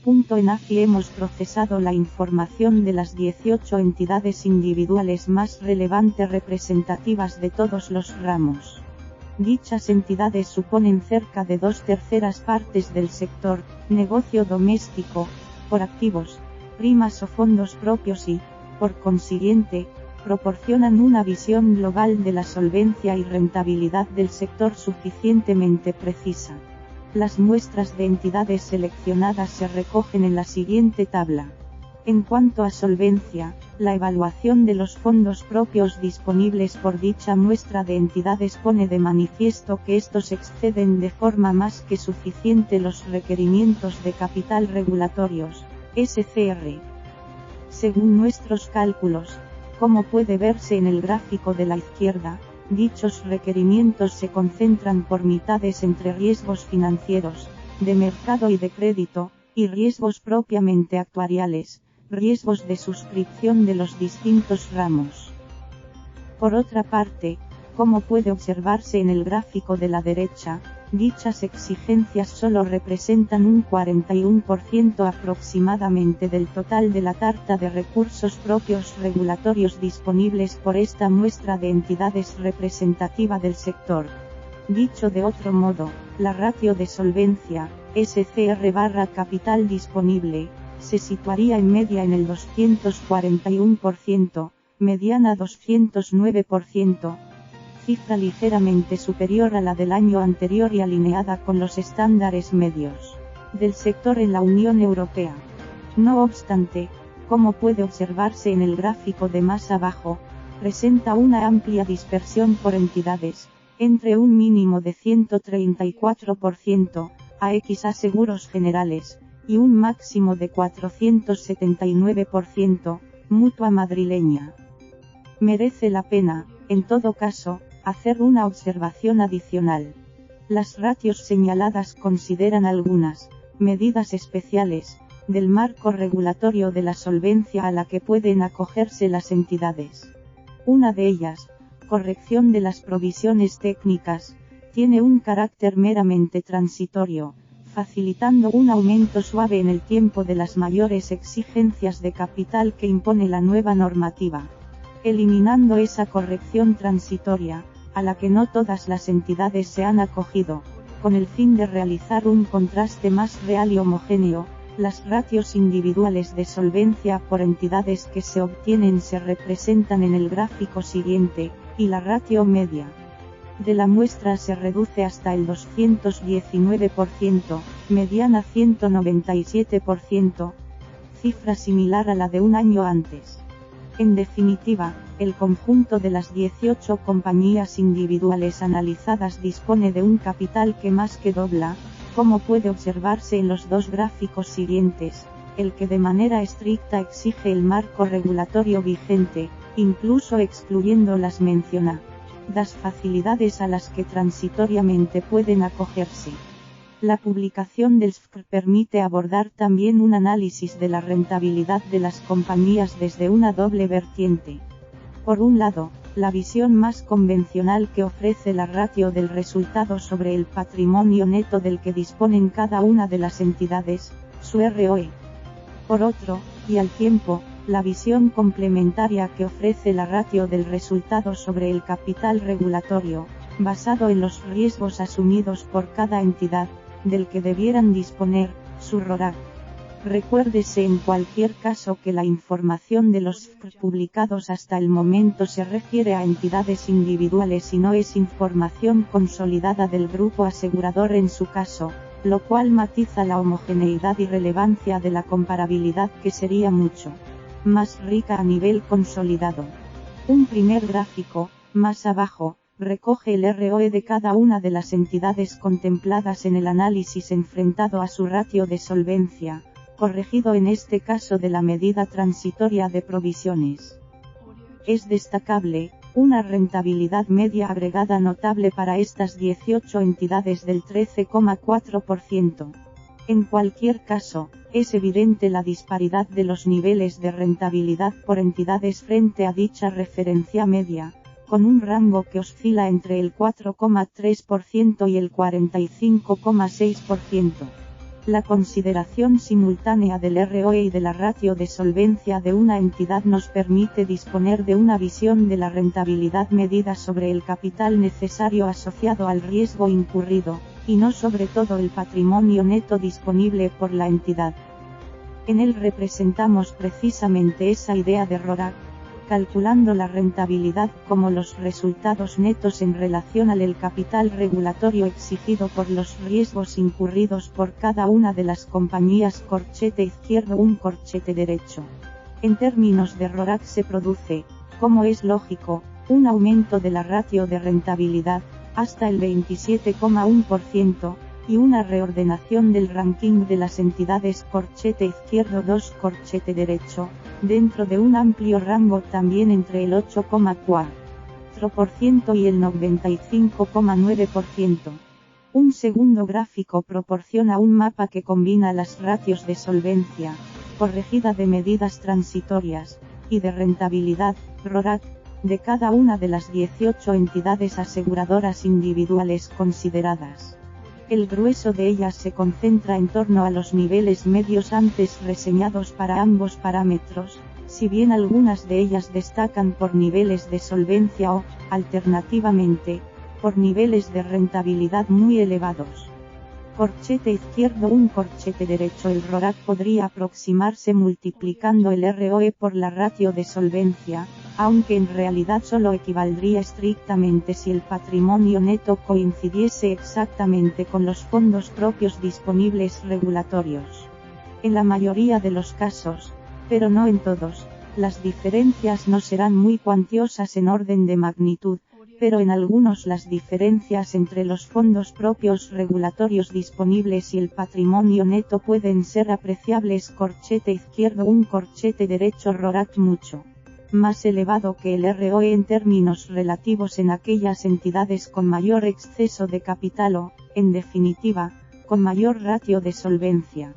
En AFI hemos procesado la información de las 18 entidades individuales más relevantes representativas de todos los ramos. Dichas entidades suponen cerca de 2/3 partes del sector, negocio doméstico, por activos, primas o fondos propios y, por consiguiente, proporcionan una visión global de la solvencia y rentabilidad del sector suficientemente precisa. Las muestras de entidades seleccionadas se recogen en la siguiente tabla. En cuanto a solvencia, la evaluación de los fondos propios disponibles por dicha muestra de entidades pone de manifiesto que estos exceden de forma más que suficiente los requerimientos de capital regulatorios, SCR. Según nuestros cálculos, como puede verse en el gráfico de la izquierda, dichos requerimientos se concentran por mitades entre riesgos financieros, de mercado y de crédito, y riesgos propiamente actuariales, riesgos de suscripción de los distintos ramos. Por otra parte, como puede observarse en el gráfico de la derecha, dichas exigencias solo representan un 41% aproximadamente del total de la tarta de recursos propios regulatorios disponibles por esta muestra de entidades representativa del sector. Dicho de otro modo, la ratio de solvencia, SCR/capital disponible, se situaría en media en el 241%, mediana 209%, cifra ligeramente superior a la del año anterior y alineada con los estándares medios del sector en la Unión Europea. No obstante, como puede observarse en el gráfico de más abajo, presenta una amplia dispersión por entidades, entre un mínimo de 134%, AXA Seguros Generales, y un máximo de 479%, Mutua Madrileña. Merece la pena, en todo caso, hacer una observación adicional. Las ratios señaladas consideran algunas medidas especiales del marco regulatorio de la solvencia a la que pueden acogerse las entidades. Una de ellas, corrección de las provisiones técnicas, tiene un carácter meramente transitorio, facilitando un aumento suave en el tiempo de las mayores exigencias de capital que impone la nueva normativa. Eliminando esa corrección transitoria, a la que no todas las entidades se han acogido, con el fin de realizar un contraste más real y homogéneo, las ratios individuales de solvencia por entidades que se obtienen se representan en el gráfico siguiente, y la ratio media de la muestra se reduce hasta el 219%, mediana 197%, cifra similar a la de un año antes. En definitiva, el conjunto de las 18 compañías individuales analizadas dispone de un capital que más que dobla, como puede observarse en los dos gráficos siguientes, el que de manera estricta exige el marco regulatorio vigente, incluso excluyendo las mencionadas facilidades a las que transitoriamente pueden acogerse. La publicación del SFCR permite abordar también un análisis de la rentabilidad de las compañías desde una doble vertiente. Por un lado, la visión más convencional que ofrece la ratio del resultado sobre el patrimonio neto del que disponen cada una de las entidades, su ROE. Por otro, y al tiempo, la visión complementaria que ofrece la ratio del resultado sobre el capital regulatorio, basado en los riesgos asumidos por cada entidad, del que debieran disponer, su RORAC. Recuérdese en cualquier caso que la información de los SFCR publicados hasta el momento se refiere a entidades individuales y no es información consolidada del grupo asegurador en su caso, lo cual matiza la homogeneidad y relevancia de la comparabilidad que sería mucho más rica a nivel consolidado. Un primer gráfico, más abajo, recoge el ROE de cada una de las entidades contempladas en el análisis enfrentado a su ratio de solvencia, corregido en este caso de la medida transitoria de provisiones. Es destacable, una rentabilidad media agregada notable para estas 18 entidades del 13,4%. En cualquier caso, es evidente la disparidad de los niveles de rentabilidad por entidades frente a dicha referencia media, con un rango que oscila entre el 4,3% y el 45,6%. La consideración simultánea del ROE y de la ratio de solvencia de una entidad nos permite disponer de una visión de la rentabilidad medida sobre el capital necesario asociado al riesgo incurrido, y no sobre todo el patrimonio neto disponible por la entidad. En él representamos precisamente esa idea de RORAC, calculando la rentabilidad como los resultados netos en relación al capital regulatorio exigido por los riesgos incurridos por cada una de las compañías corchete izquierdo corchete derecho. En términos de RORAC se produce, como es lógico, un aumento de la ratio de rentabilidad, hasta el 27,1%, y una reordenación del ranking de las entidades corchete izquierdo corchete derecho, dentro de un amplio rango también entre el 8,4% y el 95,9%. Un segundo gráfico proporciona un mapa que combina las ratios de solvencia, corregida de medidas transitorias, y de rentabilidad, RORAC, de cada una de las 18 entidades aseguradoras individuales consideradas. El grueso de ellas se concentra en torno a los niveles medios antes reseñados para ambos parámetros, si bien algunas de ellas destacan por niveles de solvencia o, alternativamente, por niveles de rentabilidad muy elevados. Corchete izquierdo corchete derecho. El RORAC podría aproximarse multiplicando el ROE por la ratio de solvencia, aunque en realidad solo equivaldría estrictamente si el patrimonio neto coincidiese exactamente con los fondos propios disponibles regulatorios. En la mayoría de los casos, pero no en todos, las diferencias no serán muy cuantiosas en orden de magnitud, pero en algunos las diferencias entre los fondos propios regulatorios disponibles y el patrimonio neto pueden ser apreciables. Corchete izquierdo corchete derecho. RORAC mucho más elevado que el ROE en términos relativos en aquellas entidades con mayor exceso de capital o, en definitiva, con mayor ratio de solvencia.